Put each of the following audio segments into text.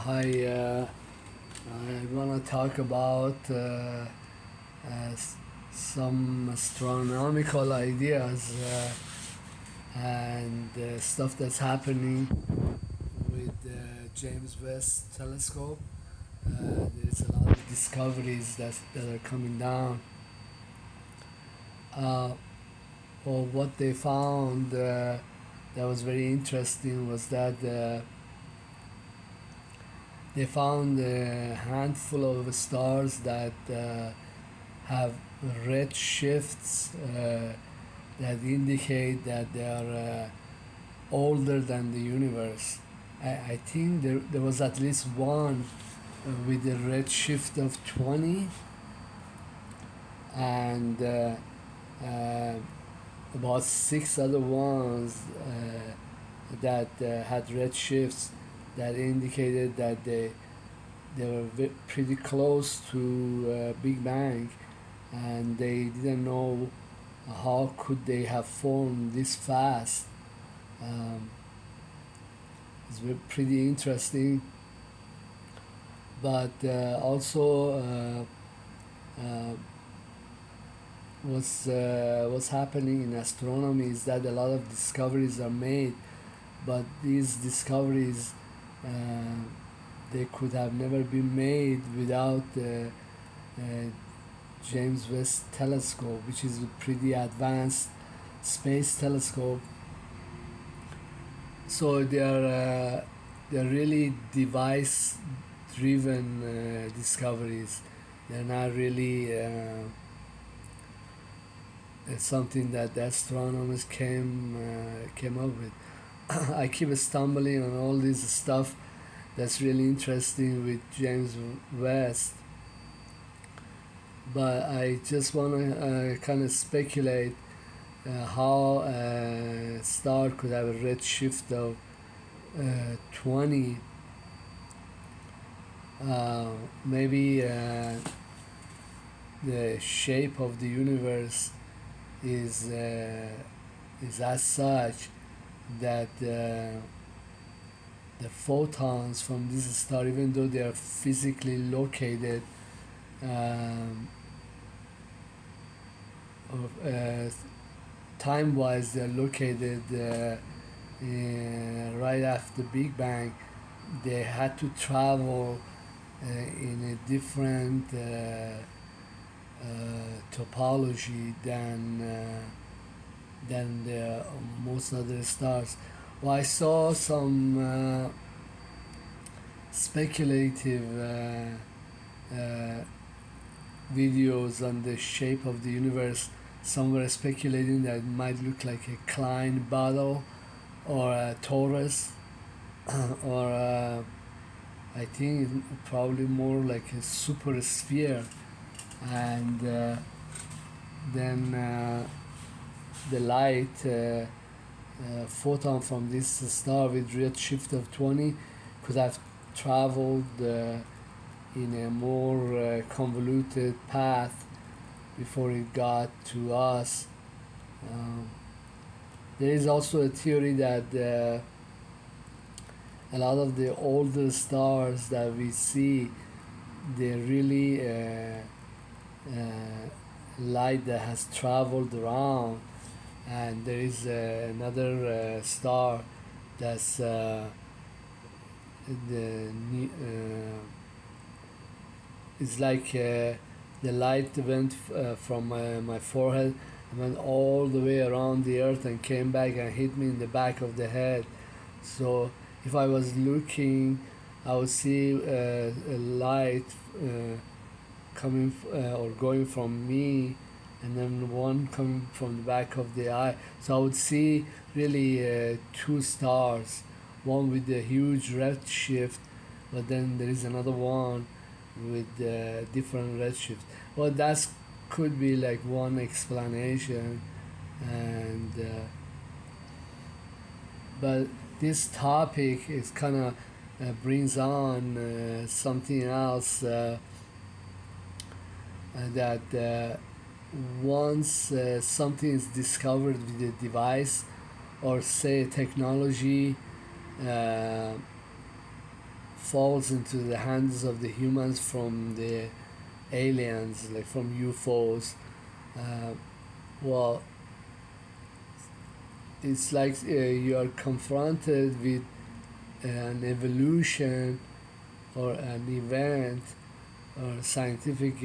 Hi, I want to talk about some astronomical ideas and stuff that's happening with the James West Telescope. There's a lot of discoveries that are coming down. Uh, well, what they found that was very interesting was that they found a handful of stars that have red shifts that indicate that they are older than the universe. I think there was at least one with a red shift of 20 and uh, about six other ones that had red shifts that indicated that they were pretty close to Big Bang, and they didn't know how could they have formed this fast. Um, it's pretty interesting, but also what's happening in astronomy is that a lot of discoveries are made, but these discoveries uh, they could have never been made without the James West Telescope, which is a pretty advanced space telescope. So they're really device-driven discoveries. They're not really something that the astronomers came up with. I keep stumbling on all this stuff that's really interesting with James West, but I just want to kind of speculate how a star could have a redshift of 20. Maybe the shape of the universe is as such that the photons from this star, even though they are physically located um, time-wise, they're located right after Big Bang. They had to travel in a different topology than the most other stars. Well, I saw some speculative videos on the shape of the universe. Some were speculating that it might look like a Klein bottle or a torus or I think probably more like a super sphere. And then the light photon from this star with redshift of 20 could have traveled in a more convoluted path before it got to us. Um, there is also a theory that a lot of the older stars that we see, they're really light that has traveled around, and there is another star that's the it's like the light went from my forehead and went all the way around the earth and came back and hit me in the back of the head. So if I was looking, I would see a light coming or going from me, and then one coming from the back of the eye. So I would see really two stars, one with a huge red shift, but then there is another one with different redshift. Well, that could be like one explanation, and but this topic is kind of brings on something else that once something is discovered with a device or say technology uh, falls into the hands of the humans from the aliens, like from UFOs. Uh, well, it's like you are confronted with an evolution or an event or scientific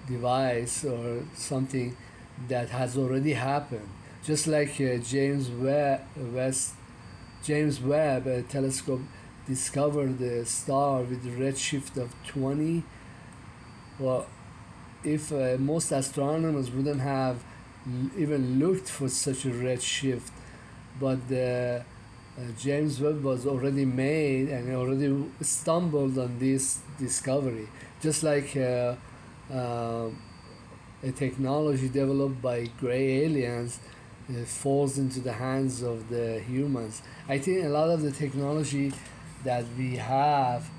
device or something that has already happened. Just like James Webb telescope discovered the star with a redshift of 20. Well, if most astronomers wouldn't have even looked for such a redshift, but James Webb was already made and already stumbled on this discovery. Just like uh, a technology developed by gray aliens falls into the hands of the humans. I think a lot of the technology that we have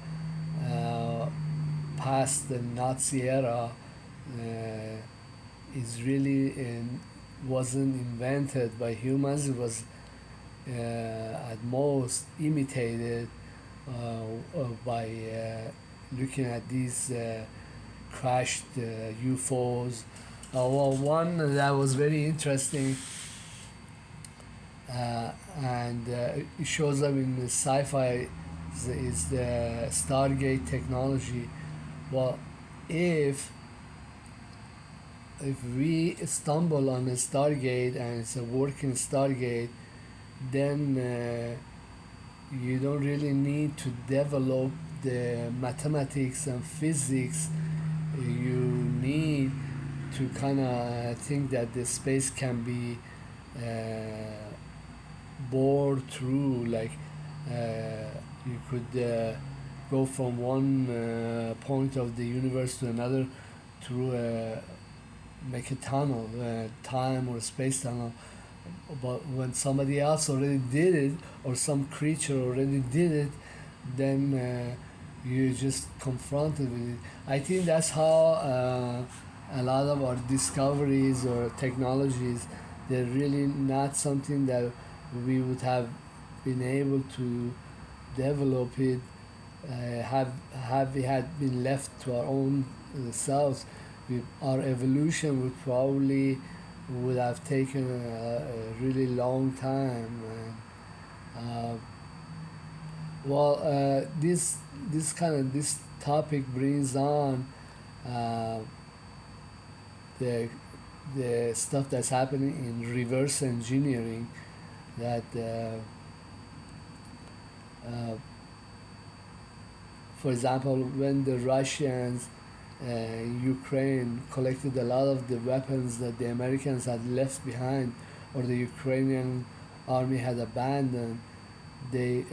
uh, past the Nazi era is really wasn't invented by humans. It was at most imitated by looking at these crashed UFOs. Well, one that was very interesting and it shows up in the sci-fi is the Stargate technology. Well, if we stumble on a Stargate and it's a working Stargate, then you don't really need to develop the mathematics and physics you need to kind of think that the space can be bored through. Like you could go from one point of the universe to another through make a tunnel, time or space tunnel. But when somebody else already did it, or some creature already did it, then you're just confronted with it. I think that's how a lot of our discoveries or technologies, they're really not something that we would have been able to develop it have we had been left to our own selves. Our evolution would probably would have taken a really long time. Uh, this topic brings on uh, the stuff that's happening in reverse engineering. That, for example, when the Russians in Ukraine collected a lot of the weapons that the Americans had left behind or the Ukrainian army had abandoned, they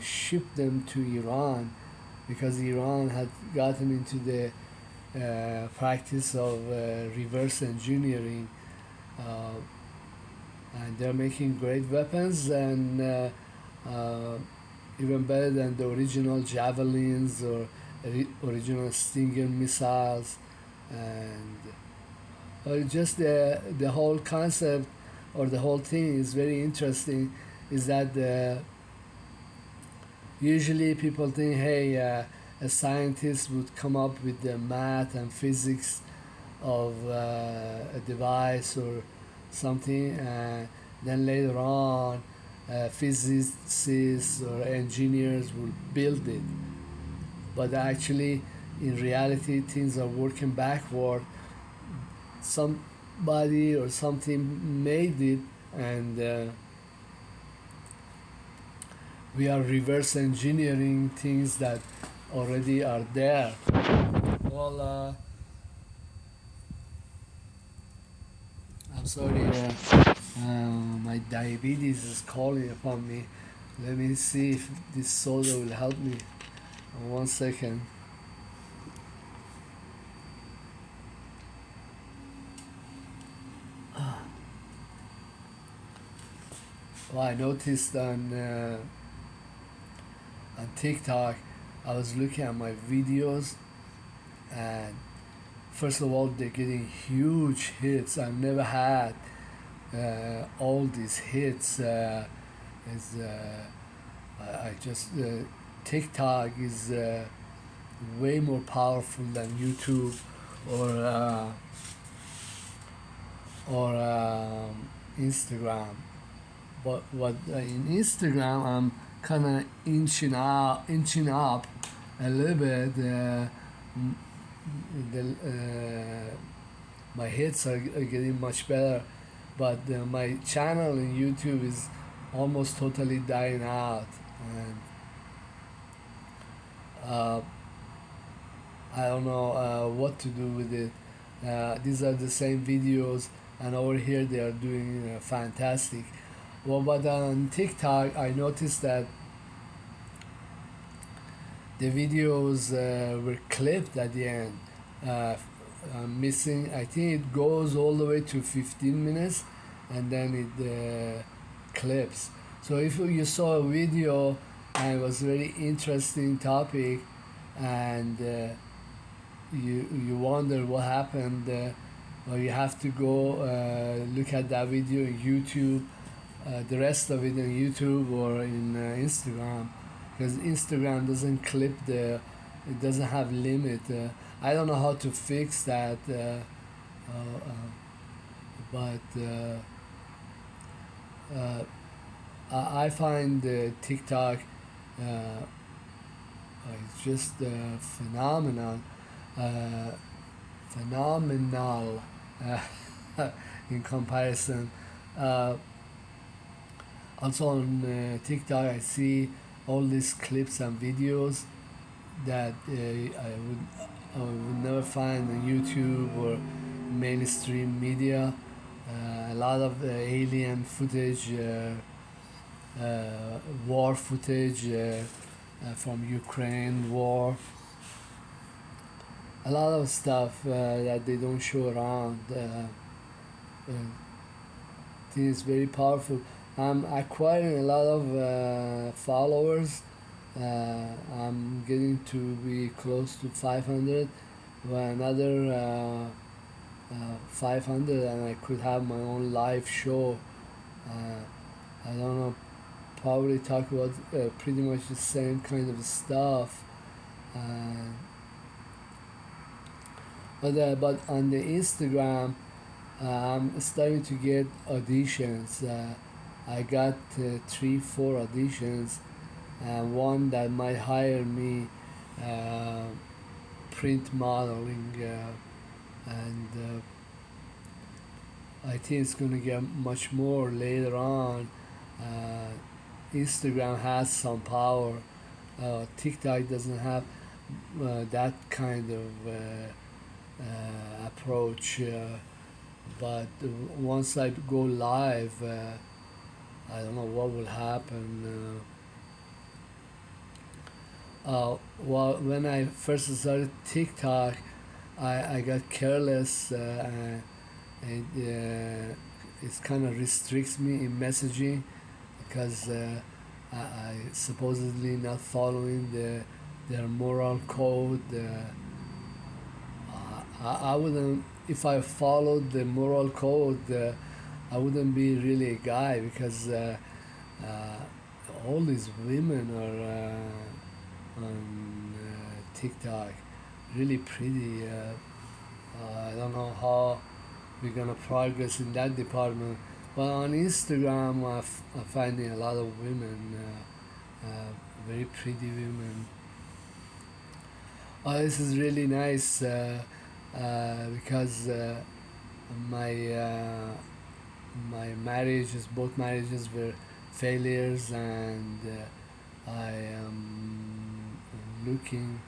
shipped them to Iran because Iran had gotten into the practice of reverse engineering. Uh, and they're making great weapons and uh, even better than the original javelins or original Stinger missiles. And just the whole concept or the whole thing is very interesting, is that usually people think, hey, a scientist would come up with the math and physics of a device or something, and then later on physicists or engineers will build it. But actually, in reality, things are working backward. Somebody or something made it, and we are reverse engineering things that already are there. Well, I'm sorry, my diabetes is calling upon me. Let me see if this soda will help me. 1 second. Well, I noticed on TikTok, I was looking at my videos, and first of all, they're getting huge hits. I've never had all these hits. Is I just TikTok is way more powerful than YouTube or Instagram. But what in Instagram I'm kind of inching up a little bit. My hits are getting much better, but my channel in YouTube is almost totally dying out, and uh, I don't know what to do with it. These are the same videos, and over here they are doing fantastic. Well, but on TikTok, I noticed that the videos were clipped at the end. Uh, Missing, I think it goes all the way to 15 minutes and then it clips. So if you saw a video and it was a very interesting topic and you wonder what happened, or you have to go look at that video in YouTube, the rest of it in YouTube or in Instagram, because Instagram doesn't clip it doesn't have limit. I don't know how to fix that, but I find TikTok it's just phenomenal, uh, phenomenal in comparison. Uh, Also on TikTok, I see all these clips and videos that I would never find on YouTube or mainstream media. A lot of alien footage, war footage from Ukraine war. A lot of stuff that they don't show around. I think it's very powerful. I'm acquiring a lot of followers. I'm getting to be close to 500. Another 500, and I could have my own live show. I don't know, probably talk about pretty much the same kind of stuff. Uh, but on the Instagram, I'm starting to get auditions. I got 3, 4 auditions, and one that might hire me, uh, print modeling, and I think it's going to get much more later on. Uh, Instagram has some power. TikTok doesn't have that kind of approach. But once I go live, I don't know what will happen. Well, when I first started TikTok, I got careless. It kind of restricts me in messaging because I supposedly not following their moral code. I wouldn't, if I followed the moral code, I wouldn't be really a guy because all these women are on TikTok, really pretty. I don't know how we're gonna progress in that department. But on Instagram, I'm finding a lot of women, very pretty women. Oh, this is really nice because my my marriages, both marriages were failures, and I am looking.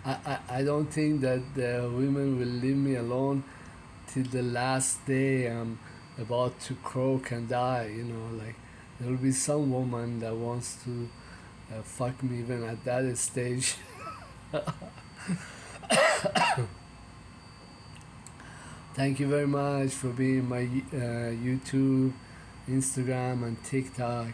I don't think that the women will leave me alone till the last day I'm about to croak and die. Like there will be some woman that wants to fuck me even at that stage. Thank you very much for being my YouTube, Instagram, and TikTok.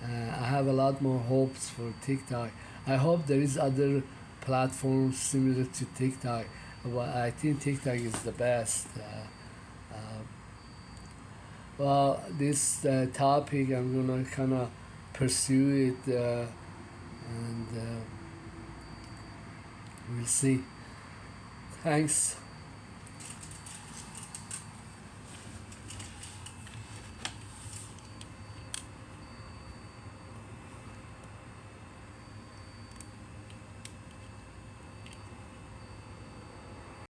I have a lot more hopes for TikTok. I hope there is other platforms similar to TikTok, but I think TikTok is the best. Well, this topic I'm gonna kind of pursue it, and we'll see. Thanks.